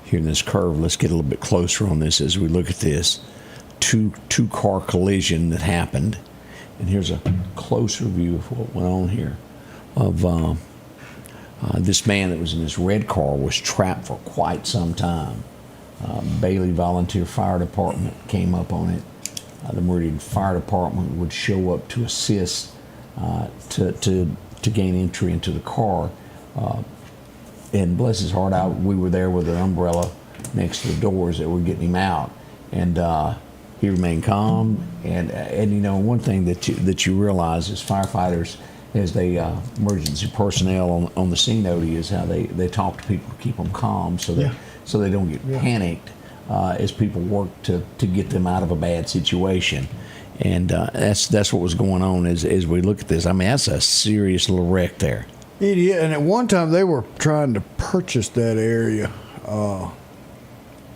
here in this curve. Let's get a little bit closer on this as we look at this two-car collision that happened. And here's a closer view of what went on here. Of this man that was in this red car was trapped for quite some time. Bailey Volunteer Fire Department came up on it. The Meridian Fire Department would show up to assist to gain entry into the car. And bless his heart, we were there with an umbrella next to the doors that were getting him out. And he remained calm. And you know, one thing that you realize as firefighters, as they emergency personnel on the scene, Odie, is how they talk to people to keep them calm so they don't get panicked as people work to get them out of a bad situation. And that's what was going on as we look at this. I mean, that's a serious little wreck there. It is, and at one time they were trying to purchase that area,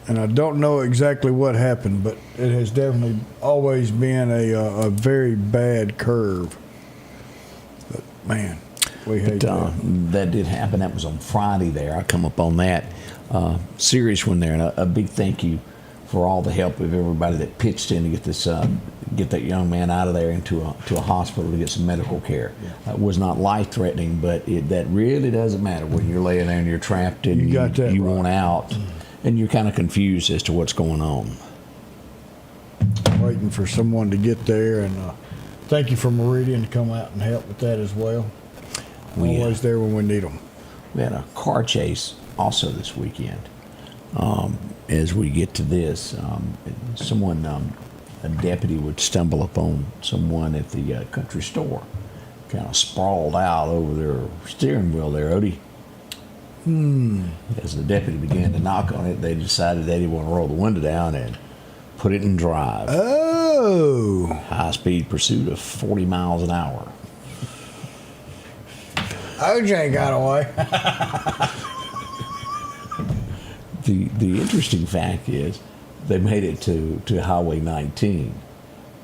and I don't know exactly what happened, but it has definitely always been a very bad curve. But man, we hate that. That did happen. That was on Friday there. I come up on that. Serious one there, and a big thank you for all the help of everybody that pitched in to get this get that young man out of there into a hospital to get some medical care. It was not life threatening, but that really doesn't matter when you're laying there and you're trapped and you want out, and you're kind of confused as to what's going on. Waiting for someone to get there, and thank you for Meridian to come out and help with that as well. Always there when we need them. We had a car chase also this weekend. As we get to this, a deputy would stumble upon someone at the country store, kind of sprawled out over their steering wheel there, Odie. As the deputy began to knock on it, they decided they didn't want to roll the window down and put it in drive. Oh! High-speed pursuit of 40 miles an hour. OJ got away. The interesting fact is they made it to Highway 19,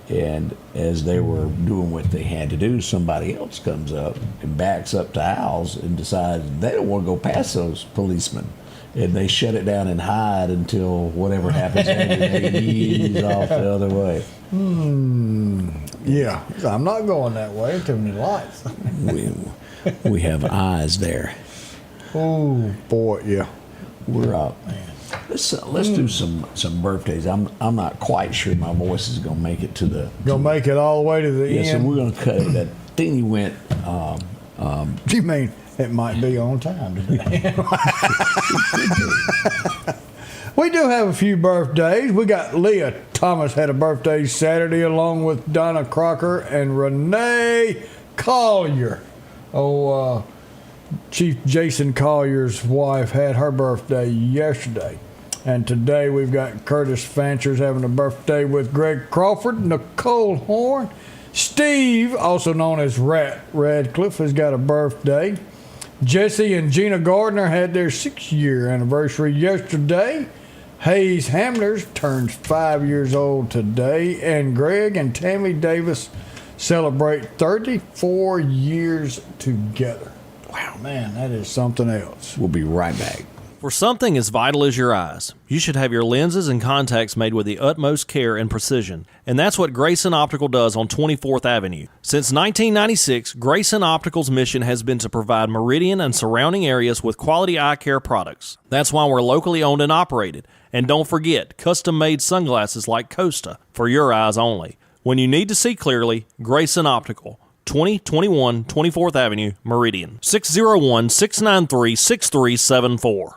and as they were doing what they had to do, somebody else comes up and backs up to Al's and decides they don't want to go past those policemen, and they shut it down and hide until whatever happens and they ease off the other way. Yeah, I'm not going that way. Too many lights. we have eyes there. Oh boy, yeah. We're up. Let's do some birthdays. I'm not quite sure my voice is gonna make it to the. Gonna make it all the way to the end. Yes, and we're gonna cut it. That thing you went. You mean it might be on time today? We do have a few birthdays. We got Leah Thomas had a birthday Saturday, along with Donna Crocker and Renee Collier. Chief Jason Collier's wife had her birthday yesterday. And today we've got Curtis Fanchers having a birthday with Greg Crawford, Nicole Horn. Steve, also known as Rat Radcliffe, has got a birthday. Jesse and Gina Gardner had their 6-year anniversary yesterday. Hayes Hamlers turns 5 years old today. And Greg and Tammy Davis celebrate 34 years together. Wow, man, that is something else. We'll be right back. For something as vital as your eyes, you should have your lenses and contacts made with the utmost care and precision. And that's what Grayson Optical does on 24th Avenue. Since 1996, Grayson Optical's mission has been to provide Meridian and surrounding areas with quality eye care products. That's why we're locally owned and operated. And don't forget, custom-made sunglasses like Costa for your eyes only. When you need to see clearly, Grayson Optical. 2021 24th Avenue, Meridian. 601-693-6374.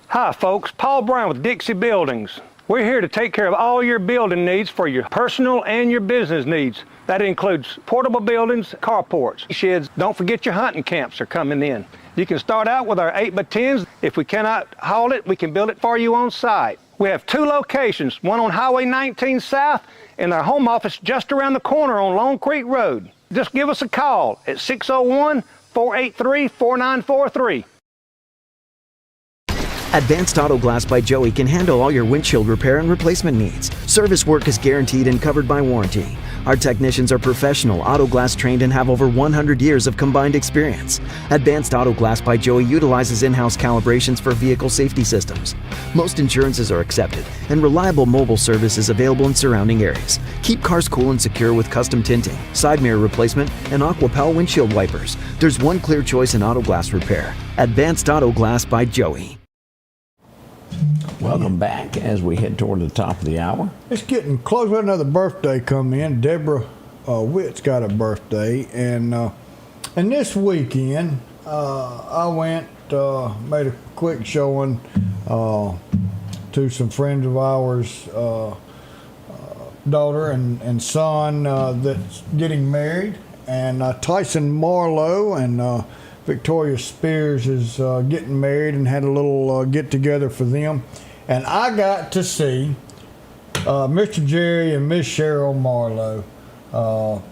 Hi, folks. Paul Brown with Dixie Buildings. We're here to take care of all your building needs for your personal and your business needs. That includes portable buildings, carports, sheds. Don't forget your hunting camps are coming in. You can start out with our 8x10s. If we cannot haul it, we can build it for you on site. We have 2 locations, one on Highway 19 South and our home office just around the corner on Long Creek Road. Just give us a call at 601-483-4943. Advanced Auto Glass by Joey can handle all your windshield repair and replacement needs. Service work is guaranteed and covered by warranty. Our technicians are professional, auto glass trained, and have over 100 years of combined experience. Advanced Auto Glass by Joey utilizes in-house calibrations for vehicle safety systems. Most insurances are accepted, and reliable mobile service is available in surrounding areas. Keep cars cool and secure with custom tinting, side mirror replacement, and AquaPal windshield wipers. There's one clear choice in auto glass repair. Advanced Auto Glass by Joey. Welcome back as we head toward the top of the hour. It's getting close. We had another birthday come in. Deborah Witt's got a birthday, and this weekend I went made a quick showing to some friends of ours, daughter and son that's getting married, and Tyson Marlowe and Victoria Spears is getting married and had a little get-together for them. And I got to see Mr. Jerry and Miss Cheryl Marlowe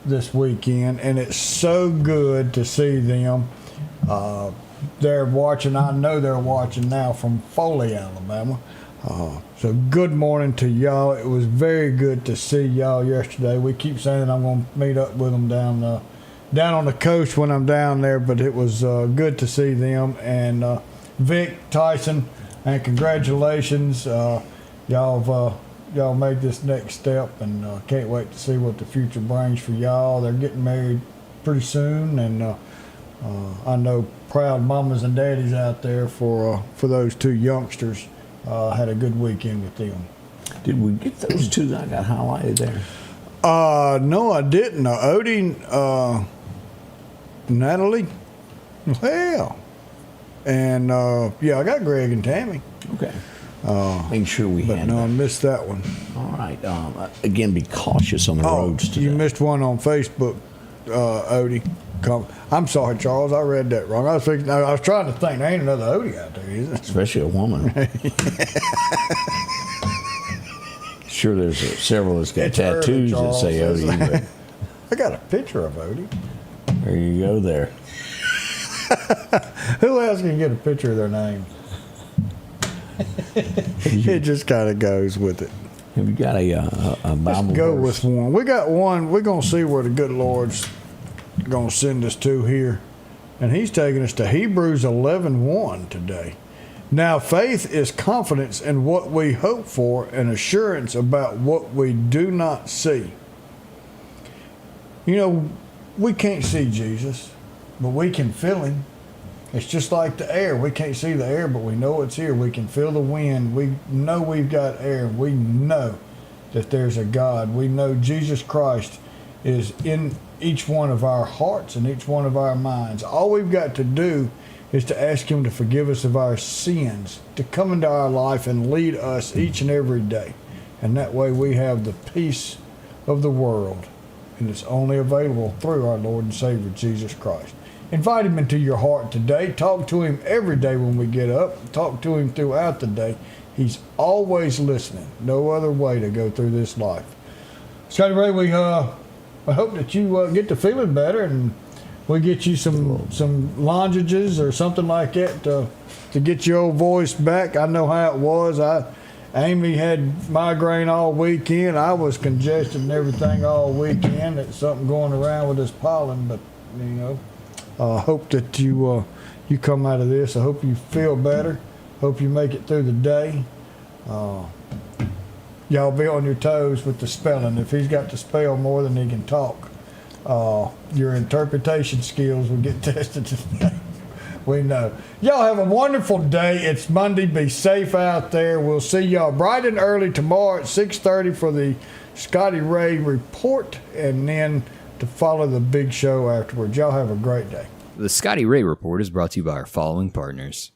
this weekend, and it's so good to see them. They're watching, I know they're watching now from Foley, Alabama. So good morning to y'all. It was very good to see y'all yesterday. We keep saying that I'm going to meet up with them down on the coast when I'm down there, but it was good to see them. And Vic, Tyson, and congratulations. Y'all made this next step, and can't wait to see what the future brings for y'all. They're getting married pretty soon, and I know proud mamas and daddies out there for those two youngsters. Had a good weekend with them. Did we get those two that I got highlighted there? No, I didn't. Odie, Natalie, well, and yeah, I got Greg and Tammy. Okay. Make sure we had. No, I missed that one. All right. Again, be cautious on the roads today. You missed one on Facebook, Odie. I'm sorry, Charles. I read that wrong. I was trying to think. There ain't another Odie out there, is there? Especially a woman. Sure, there's several that's got tattoos that say Odie. But I got a picture of Odie. There you go. There. Who else can get a picture of their name? It just kind of goes with it. Have you got a Bible Let's go verse? with one. We got one. We're going to see where the good Lord's going to send us to here. And he's taking us to Hebrews 11:1 today. Now, faith is confidence in what we hope for and assurance about what we do not see. You know, we can't see Jesus, but we can feel him. It's just like the air. We can't see the air, but we know it's here. We can feel the wind. We know we've got air. We know that there's a God. We know Jesus Christ is in each one of our hearts and each one of our minds. All we've got to do is to ask him to forgive us of our sins, to come into our life and lead us each and every day. And that way we have the peace of the world. And it's only available through our Lord and Savior, Jesus Christ. Invite him into your heart today. Talk to him every day when we get up. Talk to him throughout the day. He's always listening. No other way to go through this life. Scotty Ray, I hope that you get to feeling better, and we get you some lozenges or something like that to get your old voice back. I know how it was. Amy had migraine all weekend. I was congested and everything all weekend. It's something going around with this pollen, but you know. I hope that you come out of this. I hope you feel better. Hope you make it through the day. Y'all be on your toes with the spelling. If he's got to spell more than he can talk, your interpretation skills will get tested today. We know. Y'all have a wonderful day. It's Monday. Be safe out there. We'll see y'all bright and early tomorrow at 6:30 for the Scotty Ray Report, and then to follow the big show afterwards. Y'all have a great day. The Scotty Ray Report is brought to you by our following partners.